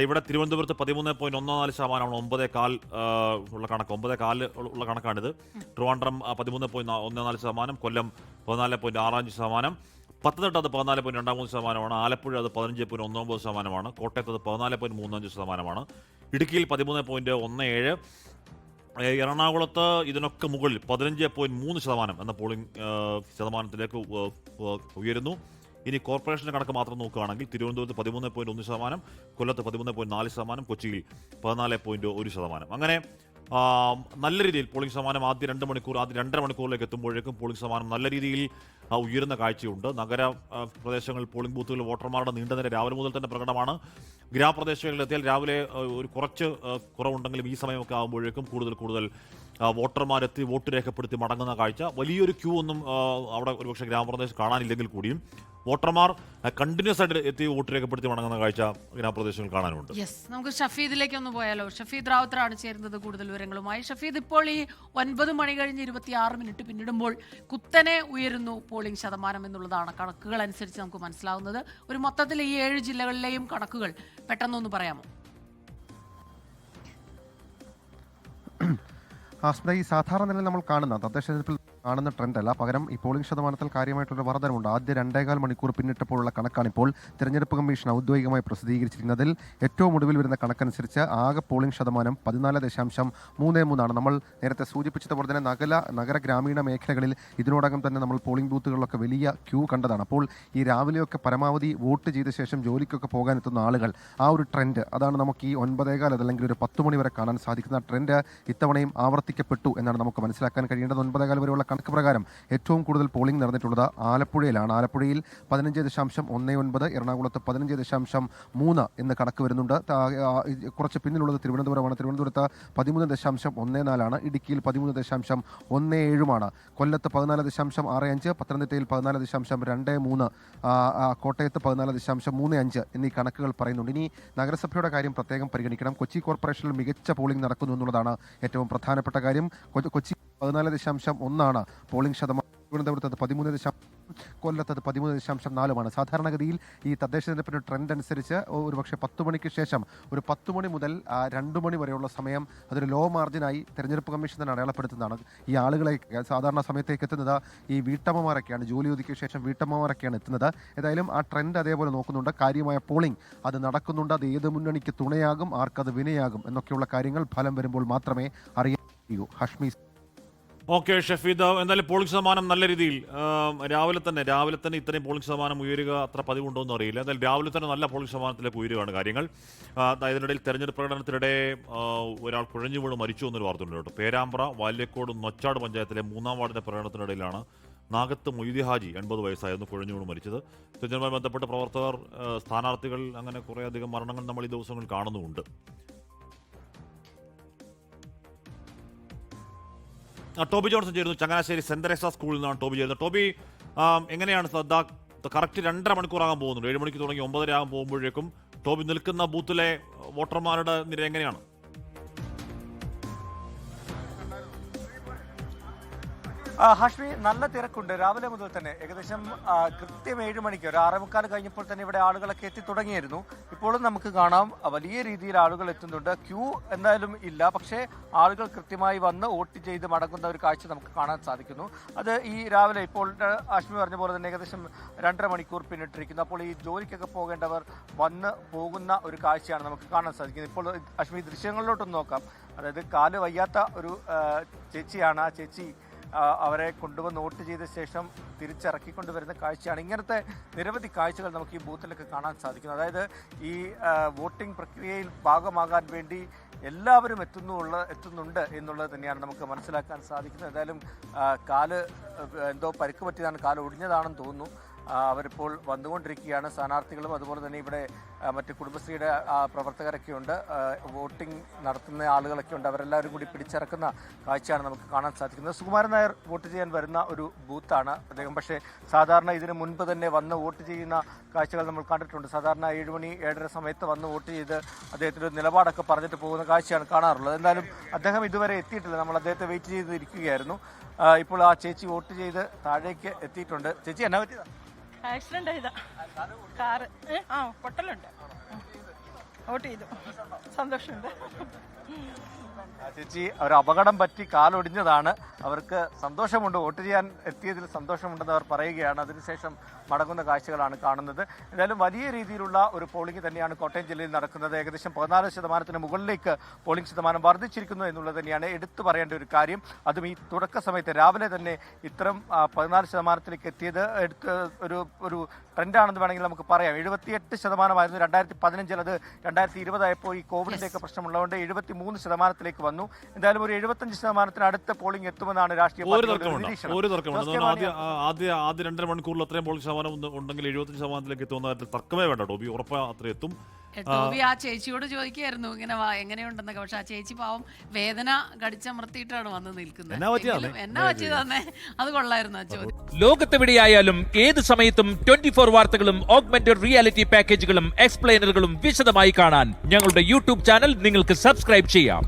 ഇവിടെ തിരുവനന്തപുരത്ത് 13.14%, 9.4 ഉള്ള കണക്ക്, 9.4 ഉള്ള കണക്കാണിത്. ട്രിവാൻഡ്രം 13.14%, കൊല്ലം 14.65%, പത്തനംതിട്ട അത് 14.23%, ആലപ്പുഴ അത് 15.19%, കോട്ടയത്ത് അത് 14.35%, ഇടുക്കിയിൽ 13.17%, എറണാകുളത്ത് ഇതിനൊക്കെ മുകളിൽ 15.3% എന്ന പോളിംഗ് ശതമാനത്തിലേക്ക് ഉയരുന്നു. ഇനി കോർപ്പറേഷൻ്റെ കണക്ക് മാത്രം നോക്കുകയാണെങ്കിൽ തിരുവനന്തപുരത്ത് 13.1%, കൊല്ലത്ത് 13.4%, കൊച്ചിയിൽ 14.1%. അങ്ങനെ നല്ല രീതിയിൽ പോളിംഗ് ശതമാനം ആദ്യ 2 മണിക്കൂറിലേക്ക് എത്തുമ്പോഴേക്കും പോളിംഗ് ശതമാനം നല്ല രീതിയിൽ ഉയരുന്ന കാഴ്ചയുണ്ട്. നഗര പ്രദേശങ്ങളിൽ പോളിംഗ് ബൂത്തുകളിൽ വോട്ടർമാരുടെ നീണ്ട നിര രാവിലെ മുതൽ തന്നെ പ്രകടമാണ്. ഗ്രാമപ്രദേശങ്ങളിലെത്തിയാൽ രാവിലെ ഒരു കുറച്ച് കുറവുണ്ടെങ്കിലും ഈ സമയമൊക്കെ ആകുമ്പോഴേക്കും കൂടുതൽ വോട്ടർമാരെത്തി വോട്ട് രേഖപ്പെടുത്തി മടങ്ങുന്ന കാഴ്ച. വലിയൊരു ക്യൂ ഒന്നും അവിടെ ഒരുപക്ഷെ ഗ്രാമപ്രദേശം കാണാനില്ലെങ്കിൽ കൂടിയും വോട്ടർമാർ കണ്ടിന്യൂസ് ആയിട്ട് എത്തി വോട്ട് രേഖപ്പെടുത്തി മടങ്ങുന്ന കാഴ്ച ഗ്രാമപ്രദേശങ്ങളിൽ കാണാനുണ്ട്. നമുക്ക് ഷഫീദിലേക്ക് ഒന്ന് പോയാലോ. ഷഫീദ് റാവുത്തറാണ് ചേരുന്നത് കൂടുതൽ വിവരങ്ങളുമായി. ഷഫീദ്, ഇപ്പോൾ ഈ 9 മണി കഴിഞ്ഞ് 26 മിനിറ്റ് പിന്നിടുമ്പോൾ കുത്തനെ ഉയരുന്നു പോളിംഗ് ശതമാനം എന്നുള്ളതാണ് കണക്കുകൾ അനുസരിച്ച് നമുക്ക് മനസ്സിലാവുന്നത്. ഒരു മൊത്തത്തിൽ ഈ 7 ജില്ലകളിലെയും കണക്കുകൾ പെട്ടെന്നൊന്ന് പറയാമോ? ആസ്മ, ഈ സാധാരണ നിലയിൽ നമ്മൾ കാണുന്ന തദ്ദേശ തെരഞ്ഞെടുപ്പിൽ കാണുന്ന ട്രെൻഡ് അല്ല, പകരം ഈ പോളിംഗ് ശതമാനത്തിൽ കാര്യമായിട്ടൊരു വർധനമുണ്ട്. ആദ്യ 2.25 മണിക്കൂർ പിന്നിട്ടപ്പോഴുള്ള കണക്കാണ് ഇപ്പോൾ തെരഞ്ഞെടുപ്പ് കമ്മീഷൻ ഔദ്യോഗികമായി പ്രസിദ്ധീകരിച്ചിരിക്കുന്നതിൽ. ഏറ്റവും ഒടുവിൽ വരുന്ന കണക്കനുസരിച്ച് ആകെ പോളിംഗ് ശതമാനം 14.33%. നമ്മൾ നേരത്തെ സൂചിപ്പിച്ചതുപോലെ തന്നെ നഗര ഗ്രാമീണ മേഖലകളിൽ ഇതിനോടകം തന്നെ നമ്മൾ പോളിംഗ് ബൂത്തുകളിലൊക്കെ വലിയ ക്യൂ കണ്ടതാണ്. അപ്പോൾ ഈ രാവിലെയൊക്കെ പരമാവധി വോട്ട് ചെയ്ത ശേഷം ജോലിക്കൊക്കെ പോകാനെത്തുന്ന ആളുകൾ, ആ ഒരു ട്രെൻഡ് അതാണ് നമുക്ക് ഈ 9:15 അതല്ലെങ്കിൽ ഒരു 10 മണി വരെ കാണാൻ സാധിക്കുന്ന ട്രെൻഡ് ഇത്തവണയും ആവർത്തിക്കപ്പെട്ടു എന്നാണ് നമുക്ക് മനസ്സിലാക്കാൻ കഴിയേണ്ടത്. 9:15 വരെയുള്ള കണക്ക് പ്രകാരം ഏറ്റവും കൂടുതൽ പോളിംഗ് നടന്നിട്ടുള്ളത് ആലപ്പുഴയിലാണ്. ആലപ്പുഴയിൽ 15.19, എറണാകുളത്ത് 15.3 എന്ന് കണക്ക് വരുന്നുണ്ട്. കുറച്ച് പിന്നിലുള്ളത് തിരുവനന്തപുരമാണ്. തിരുവനന്തപുരത്ത് 13.14, ഇടുക്കിയിൽ 13.17, കൊല്ലത്ത് 14.65, പത്തനംതിട്ടയിൽ 14.23, കോട്ടയത്ത് 14.35 എന്നീ കണക്കുകൾ പറയുന്നുണ്ട്. ഇനി നഗരസഭയുടെ കാര്യം പ്രത്യേകം പരിഗണിക്കണം. കൊച്ചി കോർപ്പറേഷനിൽ മികച്ച പോളിംഗ് നടക്കുന്നു എന്നുള്ളതാണ് ഏറ്റവും പ്രധാനപ്പെട്ട കാര്യം. കൊച്ചി 14.1 പോളിംഗ് ശതമാനം, തിരുവനന്തപുരത്ത് 13, കൊല്ലത്ത് 13.4. സാധാരണഗതിയിൽ ഈ തദ്ദേശ തെരഞ്ഞെടുപ്പിന്റെ ട്രെൻഡ് അനുസരിച്ച് ഒരുപക്ഷെ 10 മണിക്ക് ശേഷം ഒരു 10 മണി മുതൽ 2 മണി വരെയുള്ള സമയം അതൊരു ലോ മാർജിനായി തെരഞ്ഞെടുപ്പ് കമ്മീഷൻ തന്നെ അടയാളപ്പെടുത്തുന്നതാണ്. ഈ ആളുകളെ സാധാരണ സമയത്തേക്ക് എത്തുന്നത് ഈ വീട്ടമ്മമാരൊക്കെയാണ്, ജോലി ഒതുക്കിയ ശേഷം വീട്ടമ്മമാരൊക്കെയാണ് എത്തുന്നത്. ഏതായാലും ആ ട്രെൻഡ് അതേപോലെ നോക്കുന്നുണ്ട്. കാര്യമായ പോളിംഗ് അത് നടക്കുന്നുണ്ട്. അത് ഏത് മുന്നണിക്ക് തുണയാകും, ആർക്കത് വിനയാകും എന്നൊക്കെയുള്ള കാര്യങ്ങൾ ഫലം വരുമ്പോൾ മാത്രമേ അറിയാൻ കഴിയൂ. ഹഷ്മി. ഓക്കെ ഷഫീദ്, എന്തായാലും പോളിംഗ് ശതമാനം നല്ല രീതിയിൽ രാവിലെ തന്നെ ഇത്രയും പോളിംഗ് ശതമാനം ഉയരുക അത്ര പതിവുണ്ടോ എന്ന് അറിയില്ല. എന്തായാലും രാവിലെ തന്നെ നല്ല പോളിംഗ് ശതമാനത്തിലേക്ക് ഉയരുകയാണ് കാര്യങ്ങൾ. ഇതിനിടയിൽ തെരഞ്ഞെടുപ്പ് പ്രകടനത്തിനിടെ ഒരാൾ കുഴഞ്ഞു വീണ് മരിച്ചു എന്നൊരു വാർത്തയുണ്ട് കേട്ടോ. പേരാമ്പ്ര വാല്യക്കോട് നൊച്ചാട് പഞ്ചായത്തിലെ 3-ാം വാർഡിന്റെ പ്രകടനത്തിനിടയിലാണ് നാഗത്ത് മൊയ്തി ഹാജി 80 വയസ്സായിരുന്നു കുഴഞ്ഞു വീണ് മരിച്ചത്. തെരഞ്ഞെടുപ്പുമായി ബന്ധപ്പെട്ട പ്രവർത്തകർ, സ്ഥാനാർത്ഥികൾ, അങ്ങനെ കുറേയധികം മരണങ്ങൾ നമ്മൾ ഈ ദിവസങ്ങളിൽ കാണുന്നുമുണ്ട്. ടോബി ജോൺസൺ ചേരുന്നു. ചങ്ങനാശ്ശേരി സെന്റ് തെരേസ സ്കൂളിൽ നിന്നാണ് ടോബി ചേരുന്നത്. ടോബി, എങ്ങനെയാണ് കറക്റ്റ് 2.5 മണിക്കൂറാകാൻ പോകുന്നുണ്ട്? 7 മണിക്ക് തുടങ്ങി 9:30 ആകാൻ പോകുമ്പോഴേക്കും ടോബി നിൽക്കുന്ന ബൂത്തിലെ വോട്ടർമാരുടെ നിര എങ്ങനെയാണ്? ഹാഷ്മി, നല്ല തിരക്കുണ്ട്. രാവിലെ മുതൽ തന്നെ ഏകദേശം കൃത്യം 7 മണിക്ക്, ഒരു 6:45 കഴിഞ്ഞപ്പോൾ തന്നെ ഇവിടെ ആളുകളൊക്കെ എത്തി തുടങ്ങിയിരുന്നു. ഇപ്പോഴും നമുക്ക് കാണാം വലിയ രീതിയിൽ ആളുകൾ എത്തുന്നുണ്ട്. ക്യൂ എന്തായാലും ഇല്ല, പക്ഷേ ആളുകൾ കൃത്യമായി വന്ന് വോട്ട് ചെയ്ത് മടങ്ങുന്ന ഒരു കാഴ്ച നമുക്ക് കാണാൻ സാധിക്കുന്നു. അത് ഈ രാവിലെ ഇപ്പോൾ ഹാഷ്മി പറഞ്ഞ പോലെ തന്നെ ഏകദേശം 2.5 മണിക്കൂർ പിന്നിട്ടിരിക്കുന്നു. അപ്പോൾ ഈ ജോലിക്കൊക്കെ പോകേണ്ടവർ വന്ന് പോകുന്ന ഒരു കാഴ്ചയാണ് നമുക്ക് കാണാൻ സാധിക്കുന്നത്. ഇപ്പോൾ ഹാഷ്മി ദൃശ്യങ്ങളിലോട്ടൊന്ന് നോക്കാം. അതായത് കാല് വയ്യാത്ത ഒരു ചേച്ചിയാണ്. ആ ചേച്ചി അവരെ കൊണ്ടുവന്ന് വോട്ട് ചെയ്ത ശേഷം തിരിച്ചിറക്കിക്കൊണ്ടുവരുന്ന കാഴ്ചയാണ്. ഇങ്ങനത്തെ നിരവധി കാഴ്ചകൾ നമുക്ക് ഈ ബൂത്തിലൊക്കെ കാണാൻ സാധിക്കുന്നു. അതായത് ഈ വോട്ടിംഗ് പ്രക്രിയയിൽ ഭാഗമാകാൻ വേണ്ടി എല്ലാവരും എത്തുന്നുണ്ട് എന്നുള്ളത് തന്നെയാണ് നമുക്ക് മനസ്സിലാക്കാൻ സാധിക്കുന്നത്. എന്തായാലും കാല് എന്തോ പരിക്ക് പറ്റിയതാണ്, കാല് ഒടിഞ്ഞതാണെന്ന് തോന്നുന്നു. അവരിപ്പോൾ വന്നുകൊണ്ടിരിക്കുകയാണ്. സ്ഥാനാർത്ഥികളും അതുപോലെ തന്നെ ഇവിടെ മറ്റ് കുടുംബശ്രീയുടെ പ്രവർത്തകരൊക്കെ ഉണ്ട്, വോട്ടിംഗ് നടത്തുന്ന ആളുകളൊക്കെ ഉണ്ട്. അവരെല്ലാവരും കൂടി പിടിച്ചിറക്കുന്ന കാഴ്ചയാണ് നമുക്ക് കാണാൻ സാധിക്കുന്നത്. സുകുമാരൻ നായർ വോട്ട് ചെയ്യാൻ വരുന്ന ഒരു ബൂത്താണ് അദ്ദേഹം. പക്ഷേ സാധാരണ ഇതിന് മുൻപ് തന്നെ വന്ന് വോട്ട് ചെയ്യുന്ന കാഴ്ചകൾ നമ്മൾ കണ്ടിട്ടുണ്ട്. സാധാരണ 7 മണി 7:30 സമയത്ത് വന്ന് വോട്ട് ചെയ്ത് അദ്ദേഹത്തിൻ്റെ നിലപാടൊക്കെ പറഞ്ഞിട്ട് പോകുന്ന കാഴ്ചയാണ് കാണാറുള്ളത്. എന്തായാലും അദ്ദേഹം ഇതുവരെ എത്തിയിട്ടില്ല. നമ്മൾ അദ്ദേഹത്തെ വെയിറ്റ് ചെയ്തിരിക്കുകയായിരുന്നു. ഇപ്പോൾ ആ ചേച്ചി വോട്ട് ചെയ്ത് താഴേക്ക് എത്തിയിട്ടുണ്ട്. ചേച്ചി, എന്നാ പറ്റിയതാ? ആക്സിഡന്റ് ആയതാ, കാറ് പൊട്ടലുണ്ട്. വോട്ട് ചെയ്തു. സന്തോഷമുണ്ട്. ചേച്ചി, ഒരു അപകടം പറ്റി കാലൊടിഞ്ഞതാണ്. അവർക്ക് സന്തോഷമുണ്ട്, വോട്ട് ചെയ്യാൻ എത്തിയതിൽ സന്തോഷമുണ്ടെന്ന് അവർ പറയുകയാണ്. അതിനുശേഷം മടങ്ങുന്ന കാഴ്ചകളാണ് കാണുന്നത്. എന്തായാലും വലിയ രീതിയിലുള്ള ഒരു പോളിംഗ് തന്നെയാണ് കോട്ടയം ജില്ലയിൽ നടക്കുന്നത്. ഏകദേശം 14% മുകളിലേക്ക് പോളിംഗ് ശതമാനം വർദ്ധിച്ചിരിക്കുന്നു എന്നുള്ളത് തന്നെയാണ് എടുത്തു പറയേണ്ട ഒരു കാര്യം. അതും ഈ തുടക്ക സമയത്ത് രാവിലെ തന്നെ ഇത്തരം 14% എത്തിയത് ഒരു ട്രെൻഡാണെന്ന് വേണമെങ്കിൽ നമുക്ക് പറയാം. 78% 2015, അത് 2020 ഈ കോവിഡിന്റെയൊക്കെ പ്രശ്നമുള്ളതുകൊണ്ട് 73% വന്നു. എന്തായാലും ഒരു 75% അടുത്ത പോളിംഗ് എത്തുമെന്നാണ് രാഷ്ട്രീയ ഒരു തർക്കമുണ്ട്. ആദ്യ 2.5 മണിക്കൂറിൽ അത്രയും പോളിംഗ് ശതമാനം ഉണ്ടെങ്കിൽ 75% എത്തുന്ന കാര്യത്തിൽ തർക്കമേ വേണ്ട. ടോബി ഉറപ്പാ അത്ര എത്തും. ടോബി ആ ചേച്ചിയോട് ചോദിക്കായിരുന്നു ഇങ്ങനെ എങ്ങനെയുണ്ടെന്നൊക്കെ. പക്ഷെ ആ ചേച്ചി പാവം വേദന കടിച്ചമർത്തിയിട്ടാണ് വന്ന് നിൽക്കുന്നത്. എന്നാ പറ്റിയതന്നെ, അത് കൊള്ളായിരുന്നു ആ ചോദ്യം. ലോകത്തെവിടെയായാലും ഏത് സമയത്തും 24 വാർത്തകളും ഓഗ്മെന്റഡ് റിയാലിറ്റി പാക്കേജുകളും എക്സ്പ്ലെയിനറുകളും വിശദമായി കാണാൻ ഞങ്ങളുടെ യൂട്യൂബ് ചാനൽ നിങ്ങൾക്ക് സബ്സ്ക്രൈബ് ചെയ്യാം.